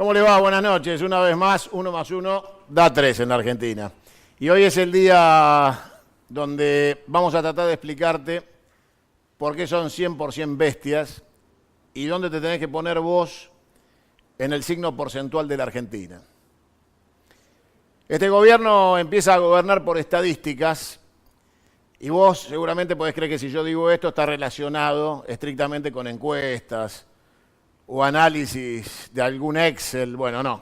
¿Cómo le va? Buenas noches. Una vez más, 1 más 1 da 3 en la Argentina. Y hoy es el día donde vamos a tratar de explicarte por qué son 100% bestias y dónde te tenés que poner vos en el signo porcentual de la Argentina. Este gobierno empieza a gobernar por estadísticas y vos seguramente podés creer que si yo digo esto está relacionado estrictamente con encuestas o análisis de algún Excel. Bueno, no.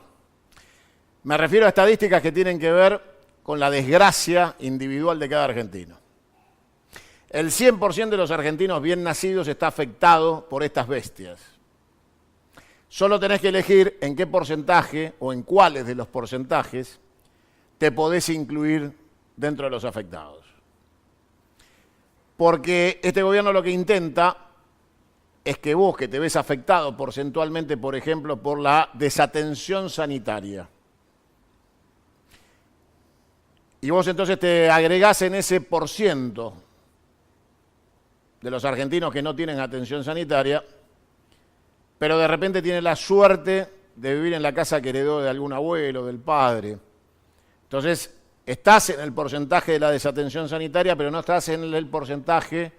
Me refiero a estadísticas que tienen que ver con la desgracia individual de cada argentino. El 100% de los argentinos bien nacidos está afectado por estas bestias. Solo tenés que elegir en qué porcentaje o en cuáles de los porcentajes te podés incluir dentro de los afectados. Porque este gobierno lo que intenta es que vos, que te ves afectado porcentualmente, por ejemplo, por la desatención sanitaria, y vos entonces te agregás en ese % de los argentinos que no tienen atención sanitaria, pero de repente tienen la suerte de vivir en la casa que heredó de algún abuelo, del padre. Entonces, estás en el porcentaje de la desatención sanitaria, pero no estás en el porcentaje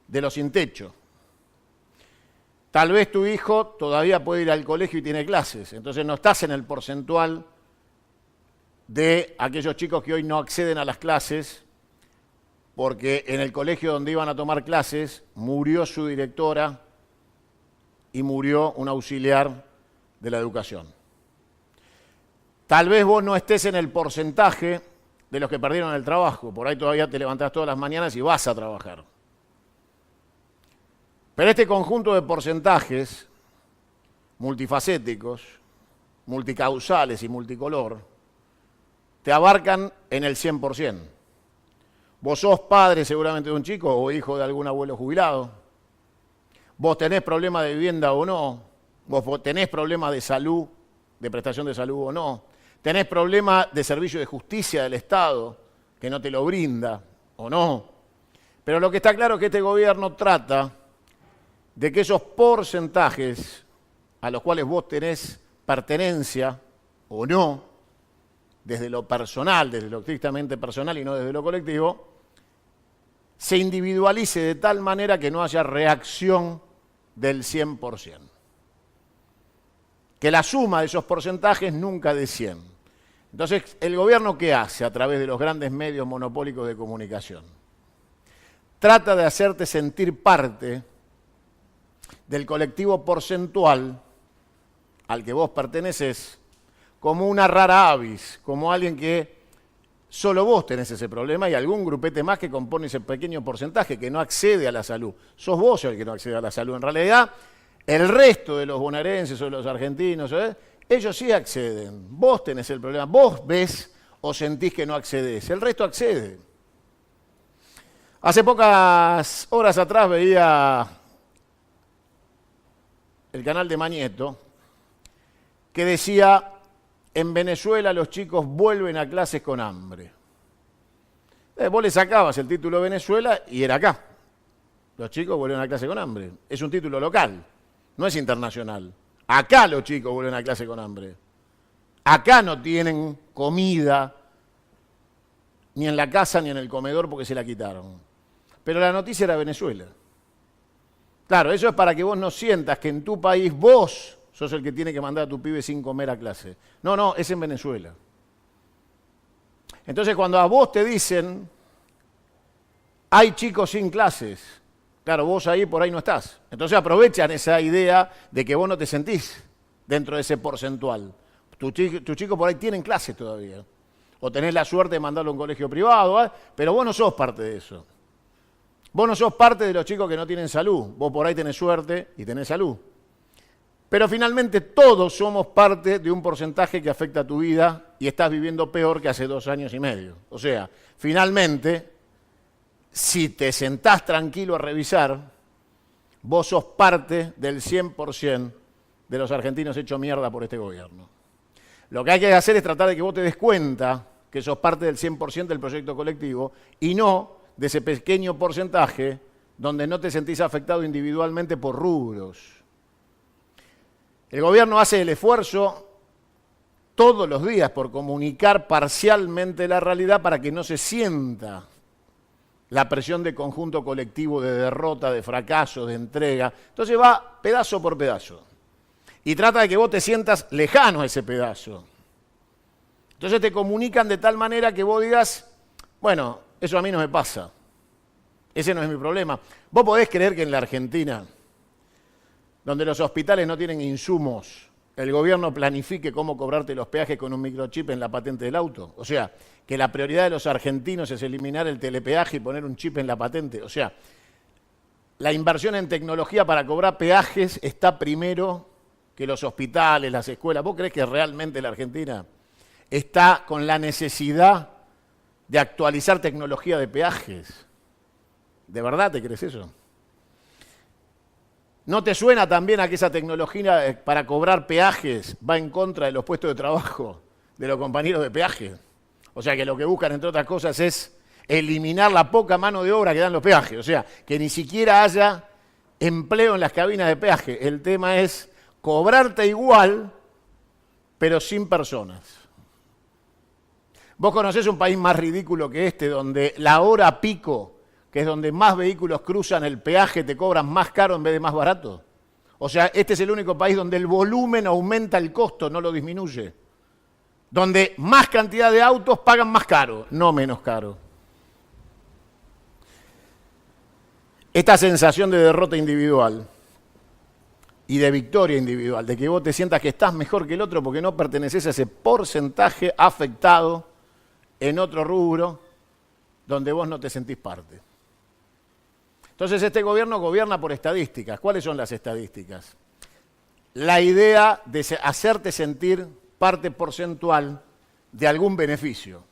de los sin techo. Tal vez tu hijo todavía puede ir al colegio y tiene clases, entonces no estás en el porcentual de aquellos chicos que hoy no acceden a las clases porque en el colegio donde iban a tomar clases murió su directora y murió un auxiliar de la educación. Tal vez vos no estés en el porcentaje de los que perdieron el trabajo, por ahí todavía te levantás todas las mañanas y vas a trabajar. Pero este conjunto de porcentajes multifacéticos, multicausales y multicolor, te abarcan en el 100%. Vos sos padre seguramente de un chico o hijo de algún abuelo jubilado. Vos tenés problema de vivienda o no. Vos tenés problema de salud, de prestación de salud o no. Tenés problema de servicio de justicia del Estado, que no te lo brinda o no. Pero lo que está claro es que este gobierno trata de que esos porcentajes a los cuales vos tenés pertenencia o no, desde lo personal, desde lo estrictamente personal y no desde lo colectivo, se individualice de tal manera que no haya reacción del 100%. Que la suma de esos porcentajes nunca de 100. Entonces, ¿el gobierno qué hace a través de los grandes medios monopólicos de comunicación? Trata de hacerte sentir parte del colectivo porcentual al que vos perteneces como una rara avis, como alguien que solo vos tenés ese problema y algún grupete más que compone ese pequeño porcentaje que no accede a la salud. Sos vos el que no accede a la salud. En realidad, el resto de los bonaerenses o de los argentinos, ellos sí acceden. Vos tenés el problema. Vos ves o sentís que no accedés. El resto accede. Hace pocas horas atrás veía el canal de Mañeto que decía: en Venezuela los chicos vuelven a clases con hambre. Vos le sacabas el título Venezuela y era acá. Los chicos vuelven a clase con hambre. Es un título local, no es internacional. Acá los chicos vuelven a clase con hambre. Acá no tienen comida ni en la casa ni en el comedor porque se la quitaron. Pero la noticia era Venezuela. Claro, eso es para que vos no sientas que en tu país vos sos el que tiene que mandar a tu pibe sin comer a clase. No, no, es en Venezuela. Entonces, cuando a vos te dicen, hay chicos sin clases, claro, vos ahí por ahí no estás. Entonces aprovechan esa idea de que vos no te sentís dentro de ese porcentual. Tus chicos por ahí tienen clases todavía. O tenés la suerte de mandarlo a un colegio privado, pero vos no sos parte de eso. Vos no sos parte de los chicos que no tienen salud. Vos por ahí tenés suerte y tenés salud. Pero finalmente todos somos parte de un porcentaje que afecta a tu vida y estás viviendo peor que hace 2 años y medio. O sea, finalmente, si te sentás tranquilo a revisar, vos sos parte del 100% de los argentinos hechos mierda por este gobierno. Lo que hay que hacer es tratar de que vos te des cuenta que sos parte del 100% del proyecto colectivo y no de ese pequeño porcentaje donde no te sentís afectado individualmente por rubros. El gobierno hace el esfuerzo todos los días por comunicar parcialmente la realidad para que no se sienta la presión de conjunto colectivo de derrota, de fracaso, de entrega. Entonces va pedazo por pedazo. Y trata de que vos te sientas lejano a ese pedazo. Entonces te comunican de tal manera que vos digas, bueno, eso a mí no me pasa. Ese no es mi problema. Vos podés creer que en la Argentina, donde los hospitales no tienen insumos, el gobierno planifique cómo cobrarte los peajes con un microchip en la patente del auto. O sea, que la prioridad de los argentinos es eliminar el telepeaje y poner un chip en la patente. O sea, la inversión en tecnología para cobrar peajes está primero que los hospitales, las escuelas. ¿Vos creés que realmente la Argentina está con la necesidad de actualizar tecnología de peajes? ¿De verdad te crees eso? ¿No te suena también a que esa tecnología para cobrar peajes va en contra de los puestos de trabajo de los compañeros de peaje? O sea, que lo que buscan, entre otras cosas, es eliminar la poca mano de obra que dan los peajes. O sea, que ni siquiera haya empleo en las cabinas de peaje. El tema es cobrarte igual, pero sin personas. ¿Vos conocés un país más ridículo que este, donde la hora pico, que es donde más vehículos cruzan el peaje, te cobran más caro en vez de más barato? O sea, este es el único país donde el volumen aumenta el costo, no lo disminuye. Donde más cantidad de autos pagan más caro, no menos caro. Esta sensación de derrota individual y de victoria individual, de que vos te sientas que estás mejor que el otro porque no perteneces a ese porcentaje afectado en otro rubro donde vos no te sentís parte. Entonces este gobierno gobierna por estadísticas. ¿Cuáles son las estadísticas? La idea de hacerte sentir parte porcentual de algún beneficio.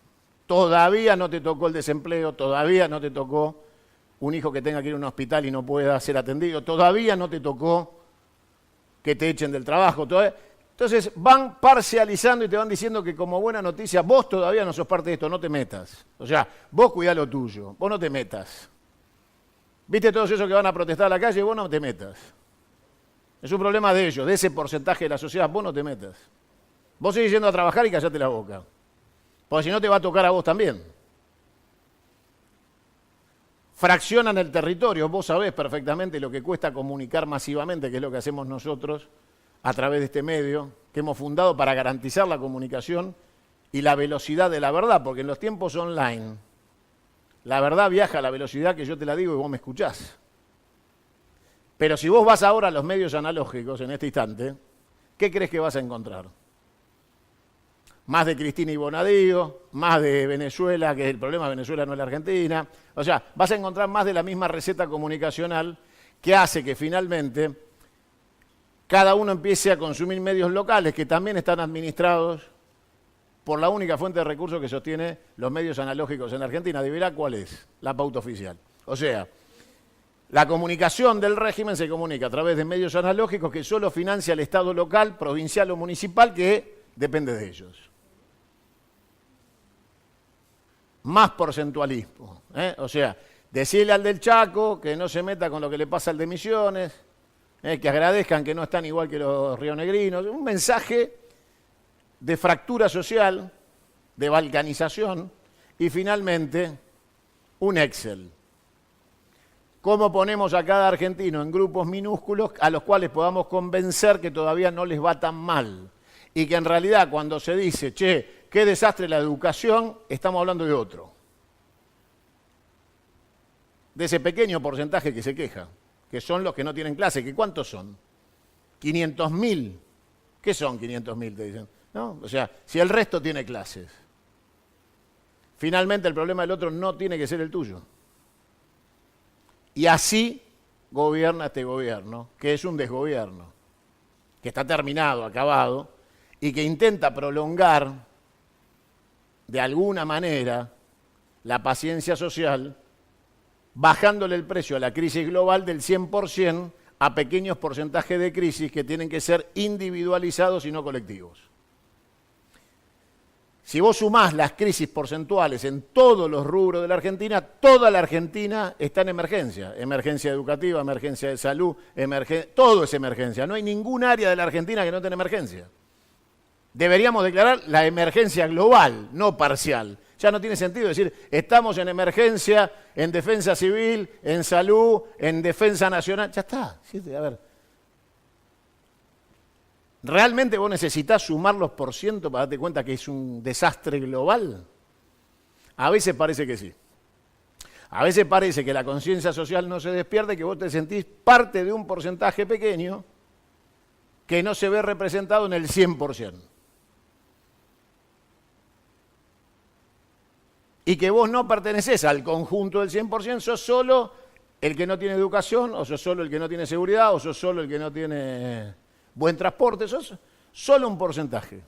Todavía no te tocó el desempleo, todavía no te tocó un hijo que tenga que ir a un hospital y no pueda ser atendido, todavía no te tocó que te echen del trabajo. Entonces van parcializando y te van diciendo que como buena noticia, vos todavía no sos parte de esto, no te metas. O sea, vos cuidá lo tuyo, vos no te metas. ¿Viste todos esos que van a protestar a la calle? Vos no te metas. Es un problema de ellos, de ese porcentaje de la sociedad, vos no te metas. Vos seguís yendo a trabajar y callate la boca. Porque si no te va a tocar a vos también. Fraccionan el territorio. Vos sabés perfectamente lo que cuesta comunicar masivamente, que es lo que hacemos nosotros a través de este medio, que hemos fundado para garantizar la comunicación y la velocidad de la verdad, porque en los tiempos online, la verdad viaja a la velocidad que yo te la digo y vos me escuchás. Pero si vos vas ahora a los medios analógicos en este instante, ¿qué crees que vas a encontrar? Más de Cristina y Bonadío, más de Venezuela, que el problema de Venezuela no es la Argentina. O sea, vas a encontrar más de la misma receta comunicacional que hace que finalmente cada uno empiece a consumir medios locales que también están administrados por la única fuente de recursos que sostiene los medios analógicos en Argentina. ¿Adivinará cuál es? La pauta oficial. O sea, la comunicación del régimen se comunica a través de medios analógicos que solo financia el Estado local, provincial o municipal, que depende de ellos. Más porcentualismo. O sea, decirle al del Chaco que no se meta con lo que le pasa al de Misiones, que agradezcan que no están igual que los rionegrinos. Un mensaje de fractura social, de balcanización y finalmente un Excel. ¿Cómo ponemos a cada argentino en grupos minúsculos a los cuales podamos convencer que todavía no les va tan mal? Y que en realidad cuando se dice, che, qué desastre la educación, estamos hablando de otro. De ese pequeño porcentaje que se queja, que son los que no tienen clase. ¿Que cuántos son? 500.000. ¿Qué son 500.000? Te dicen. ¿No? O sea, si el resto tiene clases. Finalmente el problema del otro no tiene que ser el tuyo. Y así gobierna este gobierno, que es un desgobierno, que está terminado, acabado, y que intenta prolongar de alguna manera la paciencia social, bajándole el precio a la crisis global del 100% a pequeños porcentajes de crisis que tienen que ser individualizados y no colectivos. Si vos sumás las crisis porcentuales en todos los rubros de la Argentina, toda la Argentina está en emergencia. Emergencia educativa, emergencia de salud, todo es emergencia. No hay ningún área de la Argentina que no tenga emergencia. Deberíamos declarar la emergencia global, no parcial. Ya no tiene sentido decir, estamos en emergencia, en defensa civil, en salud, en defensa nacional. Ya está. A ver. ¿Realmente vos necesitás sumar los porcientos para darte cuenta que es un desastre global? A veces parece que sí. A veces parece que la conciencia social no se despierta y que vos te sentís parte de un porcentaje pequeño que no se ve representado en el 100%. Y que vos no pertenecés al conjunto del 100%, sos solo el que no tiene educación, o sos solo el que no tiene seguridad, o sos solo el que no tiene buen transporte, sos solo un porcentaje.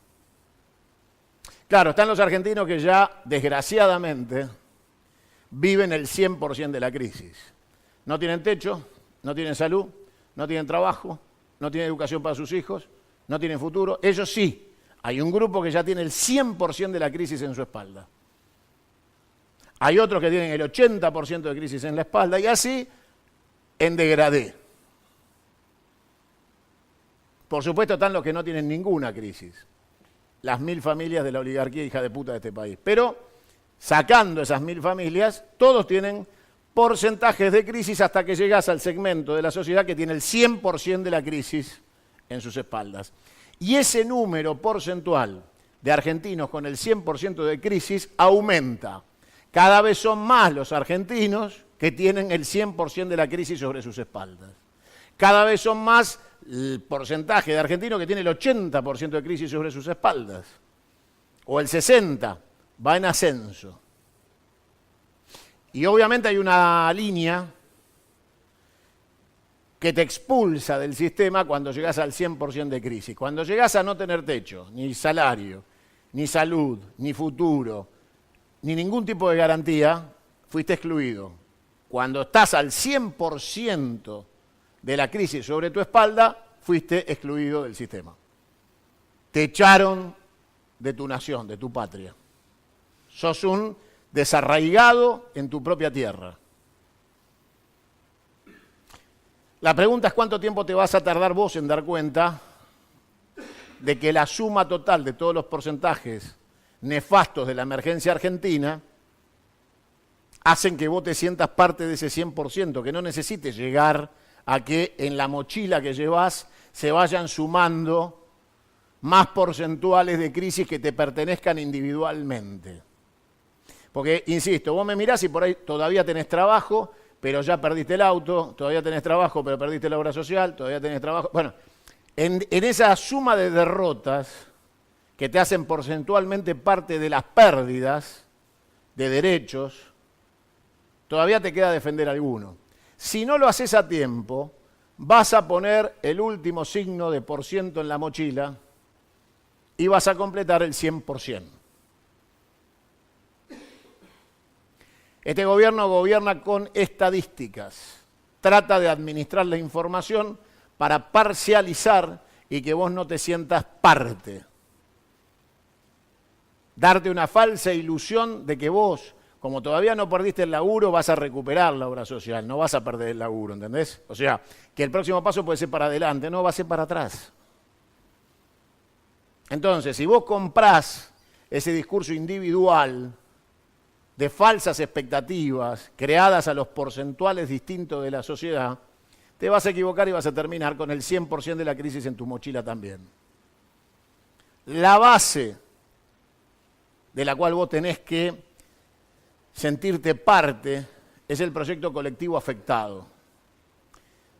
Claro, están los argentinos que ya, desgraciadamente, viven el 100% de la crisis. No tienen techo, no tienen salud, no tienen trabajo, no tienen educación para sus hijos, no tienen futuro. Ellos sí, hay un grupo que ya tiene el 100% de la crisis en su espalda. Hay otros que tienen el 80% de crisis en la espalda y así en degradé. Por supuesto están los que no tienen ninguna crisis. Las 1000 familias de la oligarquía hija de puta de este país. Pero sacando esas 1000 familias, todos tienen porcentajes de crisis hasta que llegas al segmento de la sociedad que tiene el 100% de la crisis en sus espaldas. Y ese número porcentual de argentinos con el 100% de crisis aumenta. Cada vez son más los argentinos que tienen el 100% de la crisis sobre sus espaldas. Cada vez son más el porcentaje de argentinos que tiene el 80% de crisis sobre sus espaldas. O el 60%, va en ascenso. Y obviamente hay una línea que te expulsa del sistema cuando llegas al 100% de crisis. Cuando llegas a no tener techo, ni salario, ni salud, ni futuro, ni ningún tipo de garantía, fuiste excluido. Cuando estás al 100% de la crisis sobre tu espalda, fuiste excluido del sistema. Te echaron de tu nación, de tu patria. Sos un desarraigado en tu propia tierra. La pregunta es cuánto tiempo te vas a tardar vos en dar cuenta de que la suma total de todos los porcentajes nefastos de la emergencia argentina hacen que vos te sientas parte de ese 100%, que no necesites llegar a que en la mochila que llevas se vayan sumando más porcentuales de crisis que te pertenezcan individualmente. Porque, insisto, vos me mirás y por ahí todavía tenés trabajo, pero ya perdiste el auto, todavía tenés trabajo, pero perdiste la obra social, todavía tenés trabajo. Bueno, en esa suma de derrotas que te hacen porcentualmente parte de las pérdidas de derechos, todavía te queda defender alguno. Si no lo haces a tiempo, vas a poner el último signo de por ciento en la mochila y vas a completar el 100%. Este gobierno gobierna con estadísticas, trata de administrar la información para parcializar y que vos no te sientas parte. Darte una falsa ilusión de que vos, como todavía no perdiste el laburo, vas a recuperar la obra social, no vas a perder el laburo, ¿entendés? O sea, que el próximo paso puede ser para adelante, no va a ser para atrás. Entonces, si vos comprás ese discurso individual de falsas expectativas creadas a los porcentuales distintos de la sociedad, te vas a equivocar y vas a terminar con el 100% de la crisis en tu mochila también. La base de la cual vos tenés que sentirte parte es el proyecto colectivo afectado.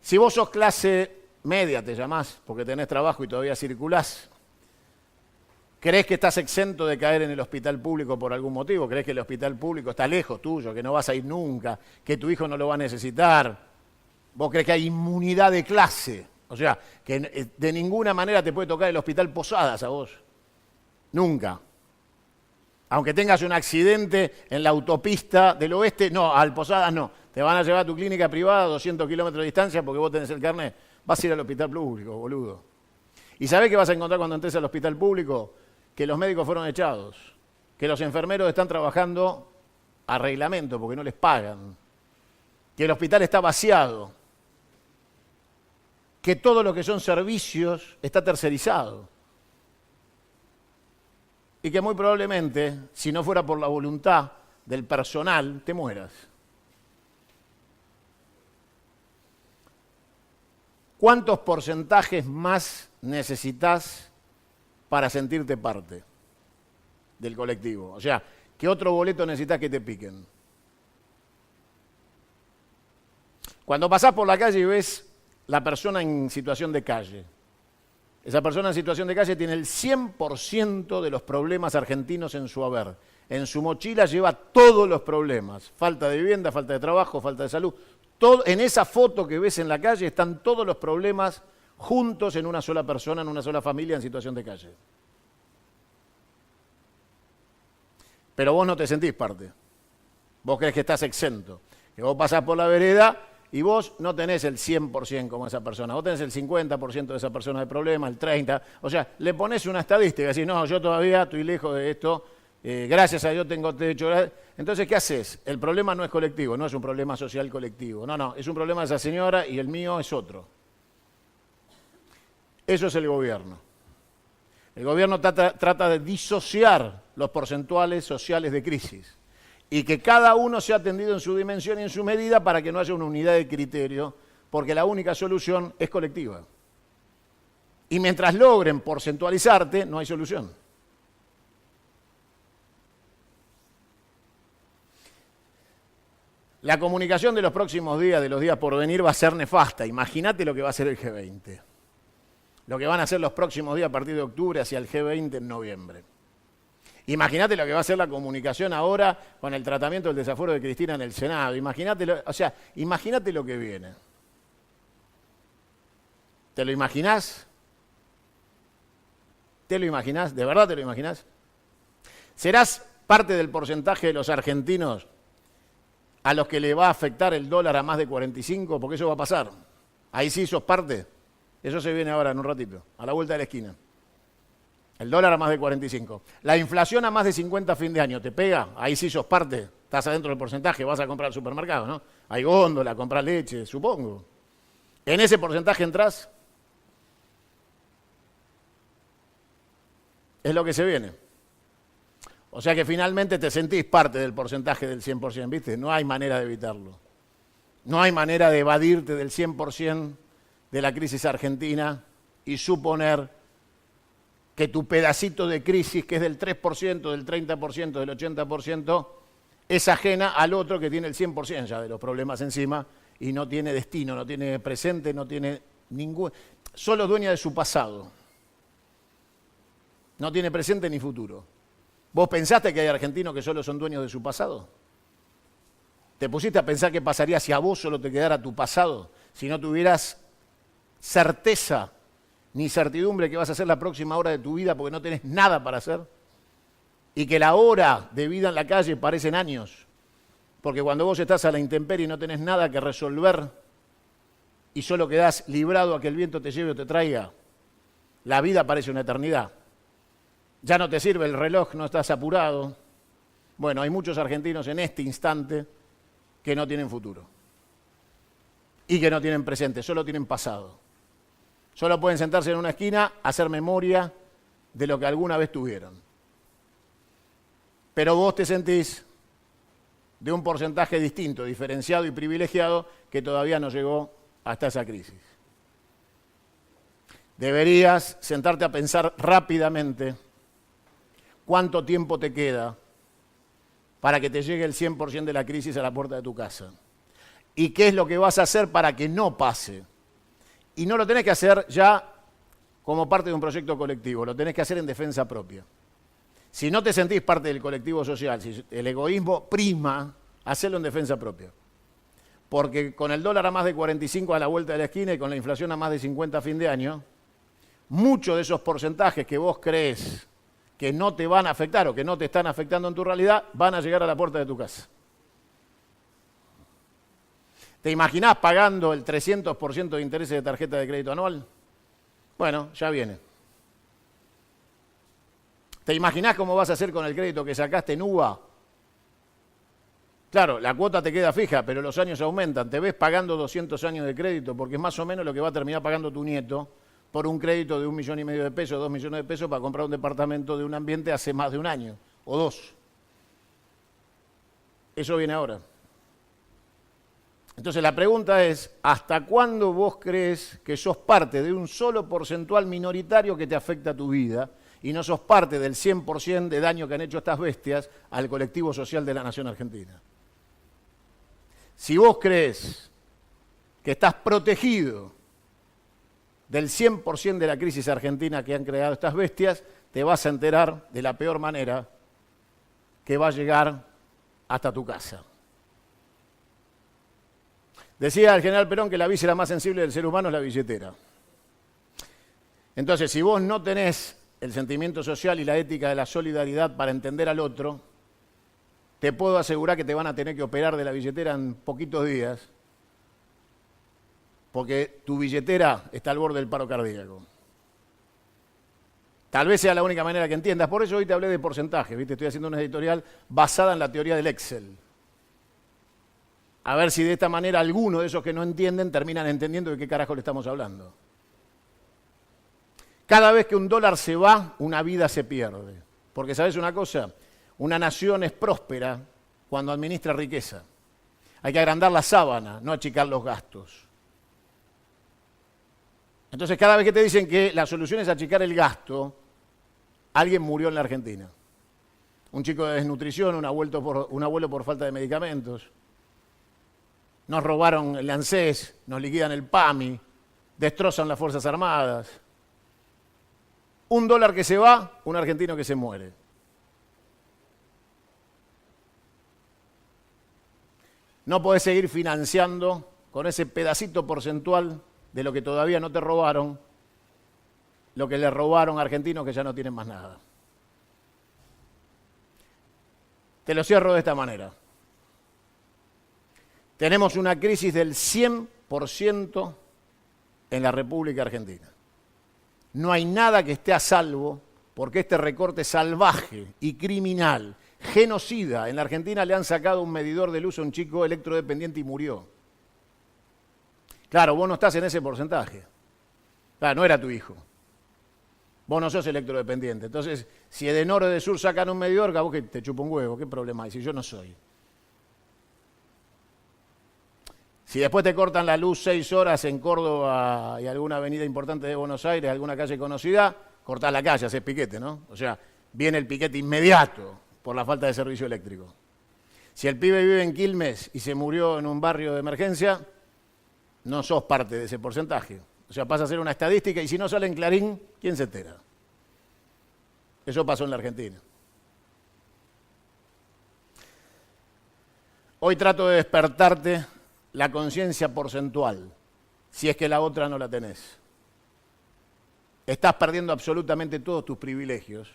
Si vos sos clase media, te llamás, porque tenés trabajo y todavía circulás, ¿creés que estás exento de caer en el hospital público por algún motivo? ¿Creés que el hospital público está lejos tuyo, que no vas a ir nunca, que tu hijo no lo va a necesitar? ¿Vos creés que hay inmunidad de clase? O sea, que de ninguna manera te puede tocar el hospital Posadas a vos. Nunca. Aunque tengas un accidente en la autopista del oeste, no, al Posadas no. Te van a llevar a tu clínica privada a 200 kilómetros de distancia porque vos tenés el carnet. Vas a ir al hospital público, boludo. ¿Y sabés qué vas a encontrar cuando entres al hospital público? Que los médicos fueron echados, que los enfermeros están trabajando a reglamento porque no les pagan, que el hospital está vaciado, que todo lo que son servicios está tercerizado. y que muy probablemente, si no fuera por la voluntad del personal, te mueras. ¿Cuántos porcentajes más necesitas para sentirte parte del colectivo? O sea, ¿qué otro boleto necesitas que te piquen? Cuando pasás por la calle y ves la persona en situación de calle, esa persona en situación de calle tiene el 100% de los problemas argentinos en su haber. En su mochila lleva todos los problemas. Falta de vivienda, falta de trabajo, falta de salud. Todo, en esa foto que ves en la calle están todos los problemas juntos en una sola persona, en una sola familia en situación de calle. Pero vos no te sentís parte. Vos crees que estás exento. Que vos pasás por la vereda y vos no tenés el 100% como esa persona. Vos tenés el 50% de esa persona de problema, el 30%. O sea, le ponés una estadística. Decís, no, yo todavía estoy lejos de esto. Gracias a Dios tengo techo. Entonces, ¿qué haces? El problema no es colectivo, no es un problema social colectivo. No, es un problema de esa señora y el mío es otro. Eso es el gobierno. El gobierno trata de disociar los porcentuales sociales de crisis y que cada uno sea atendido en su dimensión y en su medida para que no haya una unidad de criterio, porque la única solución es colectiva. Y mientras logren porcentualizarte, no hay solución. La comunicación de los próximos días, de los días por venir, va a ser nefasta. Imagínate lo que va a ser el G20. Lo que van a hacer los próximos días a partir de octubre hacia el G20 en noviembre. Imagínate lo que va a ser la comunicación ahora con el tratamiento del desafuero de Cristina en el Senado. Imagínate lo que viene. ¿Te lo imaginás? ¿Te lo imaginás? ¿De verdad te lo imaginás? ¿Serás parte del porcentaje de los argentinos a los que le va a afectar el dólar a más de 45? Porque eso va a pasar. Ahí sí sos parte. Eso se viene ahora en un ratito, a la vuelta de la esquina. El dólar a más de 45. La inflación a más de 50 a fin de año, ¿te pega? Ahí sí sos parte. Estás adentro del porcentaje, vas a comprar al supermercado, ¿no? Hay góndola, comprar leche, supongo. ¿En ese porcentaje entrás? Es lo que se viene. O sea que finalmente te sentís parte del porcentaje del 100%, ¿viste? No hay manera de evitarlo. No hay manera de evadirte del 100% de la crisis argentina y suponer que tu pedacito de crisis, que es del 3%, del 30%, del 80%, es ajena al otro que tiene el 100% ya de los problemas encima y no tiene destino, no tiene presente, no tiene ningún... Solo es dueña de su pasado. No tiene presente ni futuro. ¿Vos pensaste que hay argentinos que solo son dueños de su pasado? ¿Te pusiste a pensar qué pasaría si a vos solo te quedara tu pasado? Si no tuvieras certeza ni certidumbre que vas a hacer la próxima hora de tu vida porque no tenés nada para hacer. Y que la hora de vida en la calle parecen años. Porque cuando vos estás a la intemperie y no tenés nada que resolver y solo quedás librado a que el viento te lleve o te traiga, la vida parece una eternidad. Ya no te sirve el reloj, no estás apurado. Bueno, hay muchos argentinos en este instante que no tienen futuro. Y que no tienen presente, solo tienen pasado. Solo pueden sentarse en una esquina, hacer memoria de lo que alguna vez tuvieron. Pero vos te sentís de un porcentaje distinto, diferenciado y privilegiado que todavía no llegó hasta esa crisis. Deberías sentarte a pensar rápidamente cuánto tiempo te queda para que te llegue el 100% de la crisis a la puerta de tu casa. ¿Y qué es lo que vas a hacer para que no pase? Y no lo tenés que hacer ya como parte de un proyecto colectivo, lo tenés que hacer en defensa propia. Si no te sentís parte del colectivo social, si el egoísmo prima, hacelo en defensa propia. Porque con el dólar a más de 45 a la vuelta de la esquina y con la inflación a más de 50 a fin de año, muchos de esos porcentajes que vos crees que no te van a afectar o que no te están afectando en tu realidad, van a llegar a la puerta de tu casa. ¿Te imaginás pagando el 300% de intereses de tarjeta de crédito anual? Bueno, ya viene. ¿Te imaginás cómo vas a hacer con el crédito que sacaste en UVA? Claro, la cuota te queda fija, pero los años aumentan. Te ves pagando 200 años de crédito porque es más o menos lo que va a terminar pagando tu nieto por un crédito de 1,5 millones de pesos, 2 millones de pesos para comprar un departamento de un ambiente hace más de un año o 2. Eso viene ahora. Entonces la pregunta es, ¿hasta cuándo vos crees que sos parte de un solo porcentual minoritario que te afecta a tu vida y no sos parte del 100% de daño que han hecho estas bestias al colectivo social de la nación argentina? Si vos crees que estás protegido del 100% de la crisis argentina que han creado estas bestias, te vas a enterar de la peor manera que va a llegar hasta tu casa. Decía el general Perón que la víscera más sensible del ser humano es la billetera. Entonces, si vos no tenés el sentimiento social y la ética de la solidaridad para entender al otro, te puedo asegurar que te van a tener que operar de la billetera en poquitos días, porque tu billetera está al borde del paro cardíaco. Tal vez sea la única manera que entiendas. Por eso hoy te hablé de porcentajes, ¿viste? Estoy haciendo una editorial basada en la teoría del Excel. A ver si de esta manera alguno de esos que no entienden terminan entendiendo de qué carajo le estamos hablando. Cada vez que un dólar se va, una vida se pierde. Porque, ¿sabes una cosa? Una nación es próspera cuando administra riqueza. Hay que agrandar la sábana, no achicar los gastos. Entonces, cada vez que te dicen que la solución es achicar el gasto, alguien murió en la Argentina. Un chico de desnutrición, un abuelo por falta de medicamentos. Nos robaron el ANSES, nos liquidan el PAMI, destrozan las Fuerzas Armadas. Un dólar que se va, un argentino que se muere. No podés seguir financiando con ese pedacito porcentual de lo que todavía no te robaron, lo que le robaron a argentinos que ya no tienen más nada. Te lo cierro de esta manera. Tenemos una crisis del 100% en la República Argentina. No hay nada que esté a salvo porque este recorte salvaje y criminal, genocida, en la Argentina le han sacado un medidor de luz a un chico electrodependiente y murió. Claro, vos no estás en ese porcentaje. Claro, no era tu hijo. Vos no sos electrodependiente. Entonces, si Edenor o Edesur sacan un medidor, vos que te chupa un huevo, ¿qué problema hay? Si yo no soy. Si después te cortan la luz 6 horas en Córdoba y alguna avenida importante de Buenos Aires, alguna calle conocida, cortás la calle, haces piquete, ¿no? O sea, viene el piquete inmediato por la falta de servicio eléctrico. Si el pibe vive en Quilmes y se murió en un barrio de emergencia, no sos parte de ese porcentaje. O sea, pasa a ser una estadística y si no sale en Clarín, ¿quién se entera? Eso pasó en la Argentina. Hoy trato de despertarte la conciencia porcentual, si es que la otra no la tenés. Estás perdiendo absolutamente todos tus privilegios,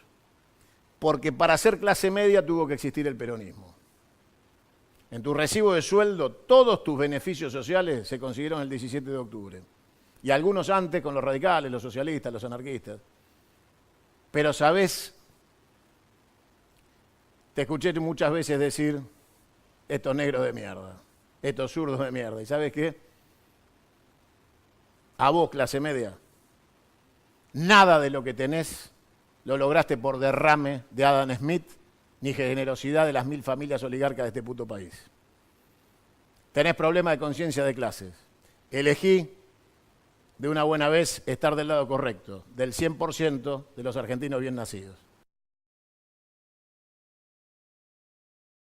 porque para ser clase media tuvo que existir el peronismo. En tu recibo de sueldo, todos tus beneficios sociales se consiguieron el 17 de octubre. Y algunos antes con los radicales, los socialistas, los anarquistas. Pero, ¿sabés? Te escuché muchas veces decir, estos negros de mierda, estos zurdos de mierda. ¿Y sabes qué? A vos, clase media, nada de lo que tenés lo lograste por derrame de Adam Smith, ni generosidad de las 1000 familias oligarcas de este puto país. Tenés problema de conciencia de clases. Elegí de una buena vez estar del lado correcto, del 100% de los argentinos bien nacidos.